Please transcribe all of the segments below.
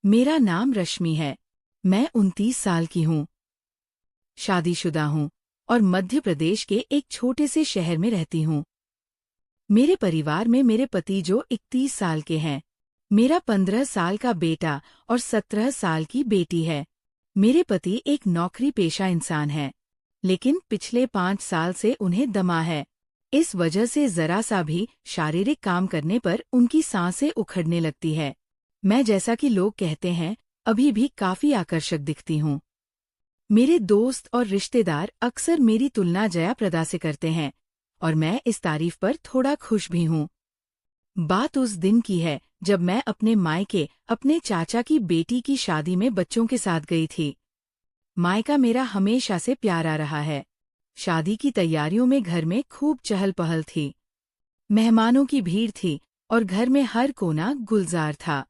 मेरा नाम रश्मि है। मैं 29 साल की हूँ। शादीशुदा हूँ और मध्य प्रदेश के एक छोटे से शहर में रहती हूँ। मेरे परिवार में मेरे पति जो 31 साल के हैं, मेरा 15 साल का बेटा और 17 साल की बेटी है। मेरे पति एक नौकरी पेशा इंसान है, लेकिन पिछले 5 साल से उन्हें दमा है। इस वजह से जरा सा भी शारीरिक काम करने पर उनकी सांसें उखड़ने लगती है। मैं, जैसा कि लोग कहते हैं, अभी भी काफी आकर्षक दिखती हूँ। मेरे दोस्त और रिश्तेदार अक्सर मेरी तुलना जया प्रदा से करते हैं और मैं इस तारीफ पर थोड़ा खुश भी हूँ। बात उस दिन की है जब मैं अपने मायके अपने चाचा की बेटी की शादी में बच्चों के साथ गई थी। मायका मेरा हमेशा से प्यारा रहा है। शादी की तैयारियों में घर में खूब चहल पहल थी। मेहमानों की भीड़ थी और घर में हर कोना गुलजार था।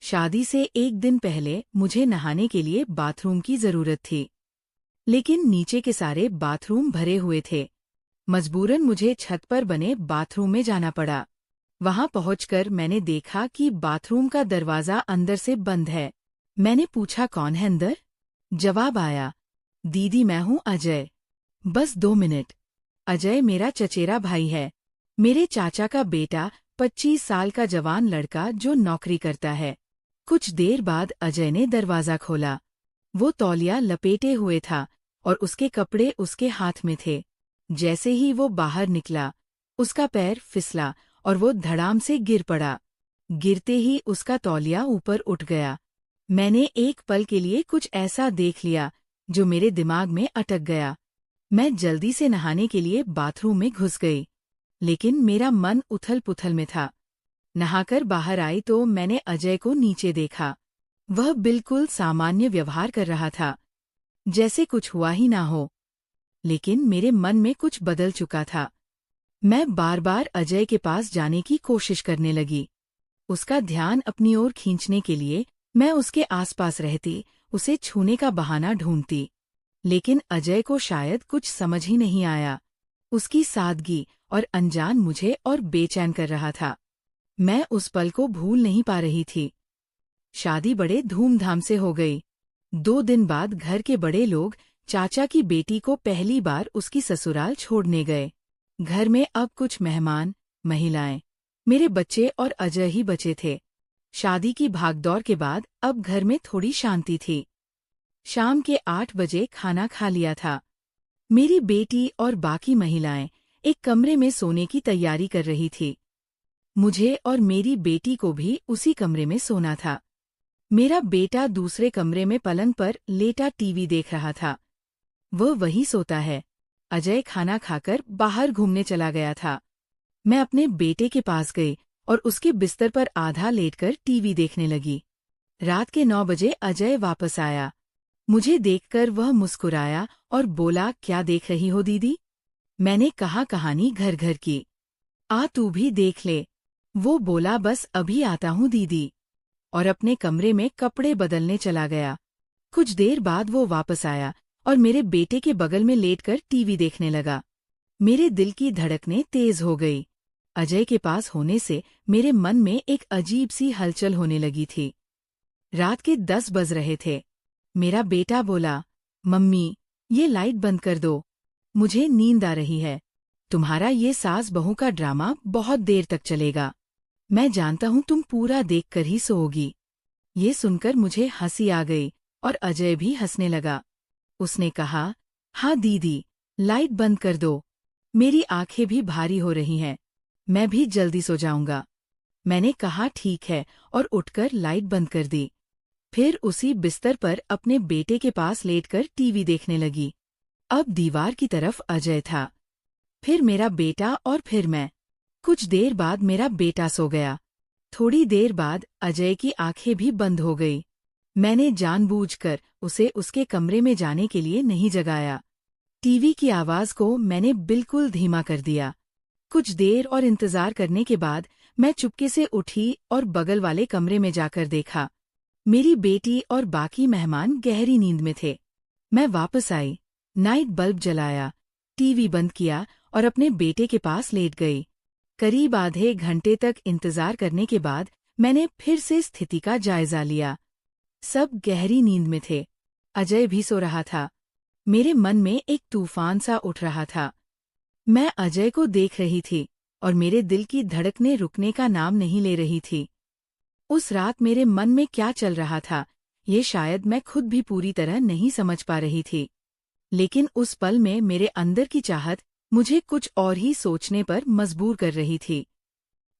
शादी से एक दिन पहले मुझे नहाने के लिए बाथरूम की जरूरत थी, लेकिन नीचे के सारे बाथरूम भरे हुए थे। मजबूरन मुझे छत पर बने बाथरूम में जाना पड़ा। वहां पहुंचकर मैंने देखा कि बाथरूम का दरवाजा अंदर से बंद है। मैंने पूछा, कौन है अंदर? जवाब आया, दीदी मैं हूँ अजय। बस 2 मिनट। अजय मेरा चचेरा भाई है, मेरे चाचा का बेटा, 25 साल का जवान लड़का जो नौकरी करता है। कुछ देर बाद अजय ने दरवाजा खोला। वो तौलिया लपेटे हुए था और उसके कपड़े उसके हाथ में थे। जैसे ही वो बाहर निकला, उसका पैर फिसला और वो धड़ाम से गिर पड़ा। गिरते ही उसका तौलिया ऊपर उठ गया। मैंने एक पल के लिए कुछ ऐसा देख लिया जो मेरे दिमाग में अटक गया। मैं जल्दी से नहाने के लिए बाथरूम में घुस गई, लेकिन मेरा मन उथल पुथल में था। नहाकर बाहर आई तो मैंने अजय को नीचे देखा। वह बिल्कुल सामान्य व्यवहार कर रहा था, जैसे कुछ हुआ ही ना हो। लेकिन मेरे मन में कुछ बदल चुका था। मैं बार बार अजय के पास जाने की कोशिश करने लगी। उसका ध्यान अपनी ओर खींचने के लिए मैं उसके आसपास रहती, उसे छूने का बहाना ढूंढती। लेकिन अजय को शायद कुछ समझ ही नहीं आया। उसकी सादगी और अनजान मुझे और बेचैन कर रहा था। मैं उस पल को भूल नहीं पा रही थी। शादी बड़े धूमधाम से हो गई। 2 दिन बाद घर के बड़े लोग चाचा की बेटी को पहली बार उसकी ससुराल छोड़ने गए। घर में अब कुछ मेहमान, महिलाएं, मेरे बच्चे और अजय ही बचे थे। शादी की भागदौड़ के बाद अब घर में थोड़ी शांति थी। शाम के 8 बजे खाना खा लिया था। मेरी बेटी और बाकी महिलाएं एक कमरे में सोने की तैयारी कर रही थी। मुझे और मेरी बेटी को भी उसी कमरे में सोना था। मेरा बेटा दूसरे कमरे में पलंग पर लेटा टीवी देख रहा था। वह वहीं सोता है। अजय खाना खाकर बाहर घूमने चला गया था। मैं अपने बेटे के पास गई और उसके बिस्तर पर आधा लेटकर टीवी देखने लगी। रात के 9 बजे अजय वापस आया। मुझे देखकर वह मुस्कुराया और बोला, क्या देख रही हो दीदी? मैंने कहा, कहानी घर घर की। आ तू भी देख ले। वो बोला, बस अभी आता हूँ दीदी, और अपने कमरे में कपड़े बदलने चला गया। कुछ देर बाद वो वापस आया और मेरे बेटे के बगल में लेटकर टीवी देखने लगा। मेरे दिल की धड़कनें तेज हो गई। अजय के पास होने से मेरे मन में एक अजीब सी हलचल होने लगी थी। रात के 10 बज रहे थे। मेरा बेटा बोला, मम्मी, ये लाइट बंद कर दो, मुझे नींद आ रही है। तुम्हारा ये सास बहू का ड्रामा बहुत देर तक चलेगा। मैं जानता हूँ तुम पूरा देखकर ही सोओगी। ये सुनकर मुझे हंसी आ गई और अजय भी हंसने लगा। उसने कहा, हाँ दीदी, लाइट बंद कर दो, मेरी आंखें भी भारी हो रही हैं, मैं भी जल्दी सो जाऊंगा। मैंने कहा, ठीक है, और उठकर लाइट बंद कर दी। फिर उसी बिस्तर पर अपने बेटे के पास लेटकर टीवी देखने लगी। अब दीवार की तरफ अजय था, फिर मेरा बेटा और फिर मैं। कुछ देर बाद मेरा बेटा सो गया। थोड़ी देर बाद अजय की आंखें भी बंद हो गई। मैंने जानबूझकर उसे उसके कमरे में जाने के लिए नहीं जगाया। टीवी की आवाज को मैंने बिल्कुल धीमा कर दिया। कुछ देर और इंतजार करने के बाद मैं चुपके से उठी और बगल वाले कमरे में जाकर देखा। मेरी बेटी और बाकी मेहमान गहरी नींद में थे। मैं वापस आई, नाइट बल्ब जलाया, टीवी बंद किया और अपने बेटे के पास लेट गई। करीब आधे घंटे तक इंतजार करने के बाद मैंने फिर से स्थिति का जायजा लिया। सब गहरी नींद में थे। अजय भी सो रहा था। मेरे मन में एक तूफान सा उठ रहा था। मैं अजय को देख रही थी और मेरे दिल की धड़कनें रुकने का नाम नहीं ले रही थी। उस रात मेरे मन में क्या चल रहा था, ये शायद मैं खुद भी पूरी तरह नहीं समझ पा रही थी। लेकिन उस पल में मेरे अंदर की चाहत मुझे कुछ और ही सोचने पर मजबूर कर रही थी।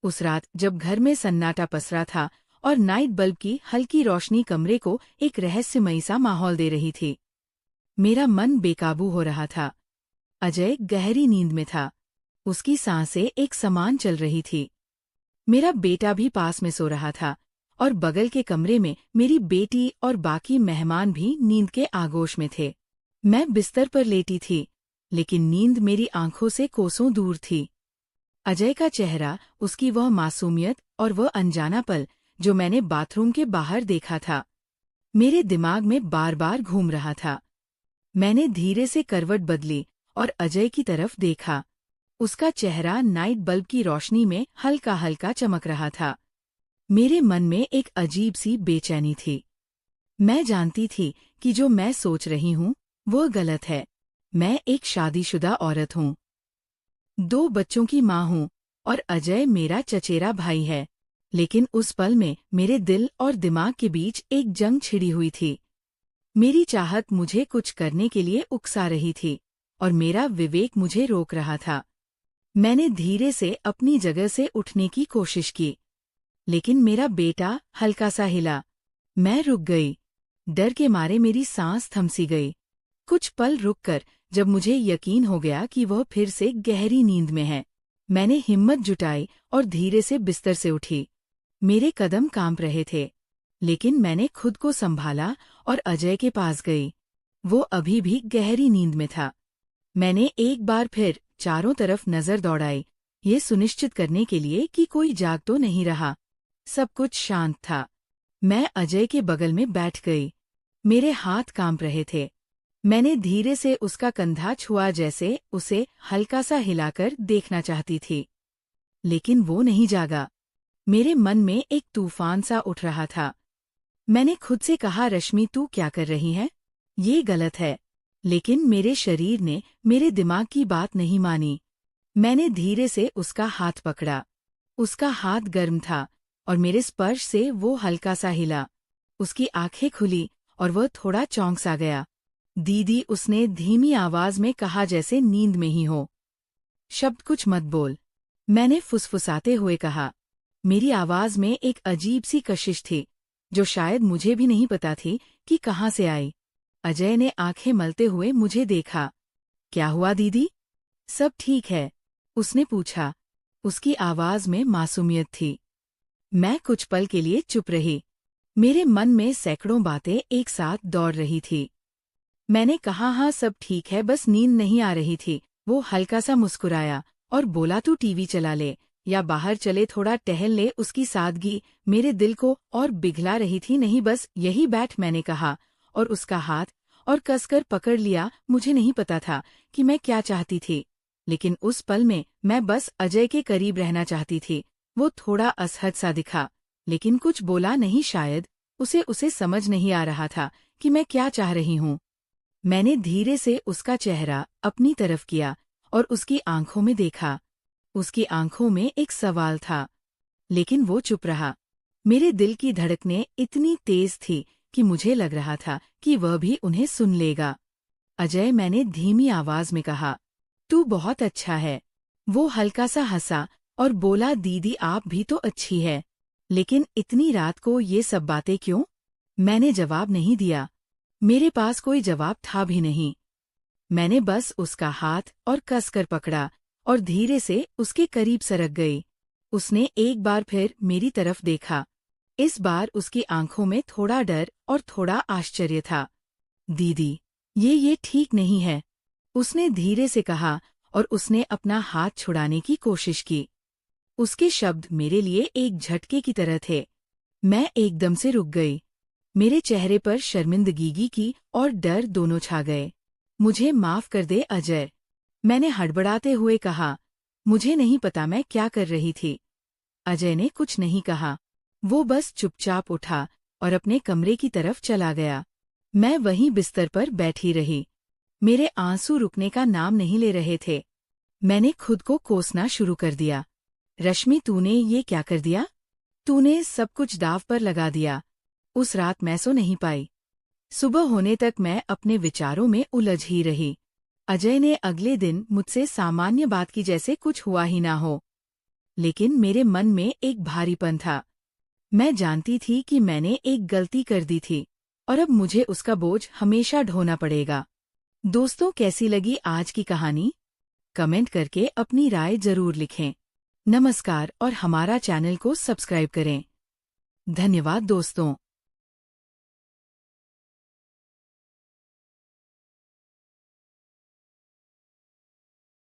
उस रात जब घर में सन्नाटा पसरा था और नाइट बल्ब की हल्की रोशनी कमरे को एक रहस्यमयी सा माहौल दे रही थी, मेरा मन बेकाबू हो रहा था। अजय गहरी नींद में था। उसकी सांसें एक समान चल रही थी। मेरा बेटा भी पास में सो रहा था और बगल के कमरे में मेरी बेटी और बाकी मेहमान भी नींद के आगोश में थे। मैं बिस्तर पर लेटी थी, लेकिन नींद मेरी आंखों से कोसों दूर थी। अजय का चेहरा, उसकी वह मासूमियत और वह अनजाना पल जो मैंने बाथरूम के बाहर देखा था, मेरे दिमाग में बार बार घूम रहा था। मैंने धीरे से करवट बदली और अजय की तरफ देखा। उसका चेहरा नाइट बल्ब की रोशनी में हल्का हल्का चमक रहा था। मेरे मन में एक अजीब सी बेचैनी थी। मैं जानती थी कि जो मैं सोच रही हूँ वो गलत है। मैं एक शादीशुदा औरत हूँ, 2 बच्चों की माँ हूँ और अजय मेरा चचेरा भाई है। लेकिन उस पल में मेरे दिल और दिमाग के बीच एक जंग छिड़ी हुई थी। मेरी चाहत मुझे कुछ करने के लिए उकसा रही थी और मेरा विवेक मुझे रोक रहा था। मैंने धीरे से अपनी जगह से उठने की कोशिश की, लेकिन मेरा बेटा हल्का सा हिला। मैं रुक गई। डर के मारे मेरी सांस थमसी गई। कुछ पल रुककर जब मुझे यकीन हो गया कि वह फिर से गहरी नींद में है, मैंने हिम्मत जुटाई और धीरे से बिस्तर से उठी। मेरे कदम कांप रहे थे, लेकिन मैंने खुद को संभाला और अजय के पास गई। वो अभी भी गहरी नींद में था। मैंने एक बार फिर चारों तरफ नजर दौड़ाई, ये सुनिश्चित करने के लिए कि कोई जाग तो नहीं रहा। सब कुछ शांत था। मैं अजय के बगल में बैठ गई। मेरे हाथ कांप रहे थे। मैंने धीरे से उसका कंधा छुआ, जैसे उसे हल्का सा हिलाकर देखना चाहती थी। लेकिन वो नहीं जागा। मेरे मन में एक तूफान सा उठ रहा था। मैंने खुद से कहा, रश्मि तू क्या कर रही है? ये गलत है। लेकिन मेरे शरीर ने मेरे दिमाग की बात नहीं मानी। मैंने धीरे से उसका हाथ पकड़ा। उसका हाथ गर्म था और मेरे स्पर्श से वो हल्का सा हिला। उसकी आंखें खुली और वह थोड़ा चौंक सा गया। दीदी, उसने धीमी आवाज में कहा, जैसे नींद में ही हो। शब्द कुछ मत बोल, मैंने फुसफुसाते हुए कहा। मेरी आवाज में एक अजीब सी कशिश थी जो शायद मुझे भी नहीं पता थी कि कहाँ से आई। अजय ने आंखें मलते हुए मुझे देखा। क्या हुआ दीदी? सब ठीक है? उसने पूछा। उसकी आवाज में मासूमियत थी। मैं कुछ पल के लिए चुप रही। मेरे मन में सैकड़ों बातें एक साथ दौड़ रही थी। मैंने कहा, हाँ सब ठीक है, बस नींद नहीं आ रही थी। वो हल्का सा मुस्कुराया और बोला, तू टीवी चला ले या बाहर चले थोड़ा टहल ले। उसकी सादगी मेरे दिल को और पिघला रही थी। नहीं, बस यही बैठ, मैंने कहा और उसका हाथ और कसकर पकड़ लिया। मुझे नहीं पता था कि मैं क्या चाहती थी, लेकिन उस पल में मैं बस अजय के करीब रहना चाहती थी। वो थोड़ा असहज सा दिखा, लेकिन कुछ बोला नहीं। शायद उसे समझ नहीं आ रहा था कि मैं क्या चाह रही हूँ। मैंने धीरे से उसका चेहरा अपनी तरफ किया और उसकी आंखों में देखा। उसकी आंखों में एक सवाल था, लेकिन वो चुप रहा। मेरे दिल की धड़कनें इतनी तेज थी कि मुझे लग रहा था कि वह भी उन्हें सुन लेगा। अजय, मैंने धीमी आवाज में कहा, तू बहुत अच्छा है। वो हल्का सा हंसा और बोला, दीदी आप भी तो अच्छी है। लेकिन इतनी रात को ये सब बातें क्यों? मैंने जवाब नहीं दिया। मेरे पास कोई जवाब था भी नहीं। मैंने बस उसका हाथ और कसकर पकड़ा और धीरे से उसके करीब सरक गई। उसने एक बार फिर मेरी तरफ देखा। इस बार उसकी आंखों में थोड़ा डर और थोड़ा आश्चर्य था। दीदी, ये ठीक नहीं है, उसने धीरे से कहा और उसने अपना हाथ छुड़ाने की कोशिश की। उसके शब्द मेरे लिए एक झटके की तरह थे। मैं एकदम से रुक गई। मेरे चेहरे पर शर्मिंदगी की और डर दोनों छा गए। मुझे माफ कर दे अजय, मैंने हड़बड़ाते हुए कहा। मुझे नहीं पता मैं क्या कर रही थी। अजय ने कुछ नहीं कहा। वो बस चुपचाप उठा और अपने कमरे की तरफ चला गया। मैं वहीं बिस्तर पर बैठी रही। मेरे आंसू रुकने का नाम नहीं ले रहे थे। मैंने खुद को कोसना शुरू कर दिया। रश्मि, तूने ये क्या कर दिया? तूने सब कुछ दांव पर लगा दिया। उस रात मैं सो नहीं पाई। सुबह होने तक मैं अपने विचारों में उलझ ही रही। अजय ने अगले दिन मुझसे सामान्य बात की जैसे कुछ हुआ ही ना हो। लेकिन मेरे मन में एक भारीपन था। मैं जानती थी कि मैंने एक गलती कर दी थी और अब मुझे उसका बोझ हमेशा ढोना पड़ेगा। दोस्तों, कैसी लगी आज की कहानी? कमेंट करके अपनी राय जरूर लिखें। नमस्कार और हमारा चैनल को सब्सक्राइब करें। धन्यवाद दोस्तों।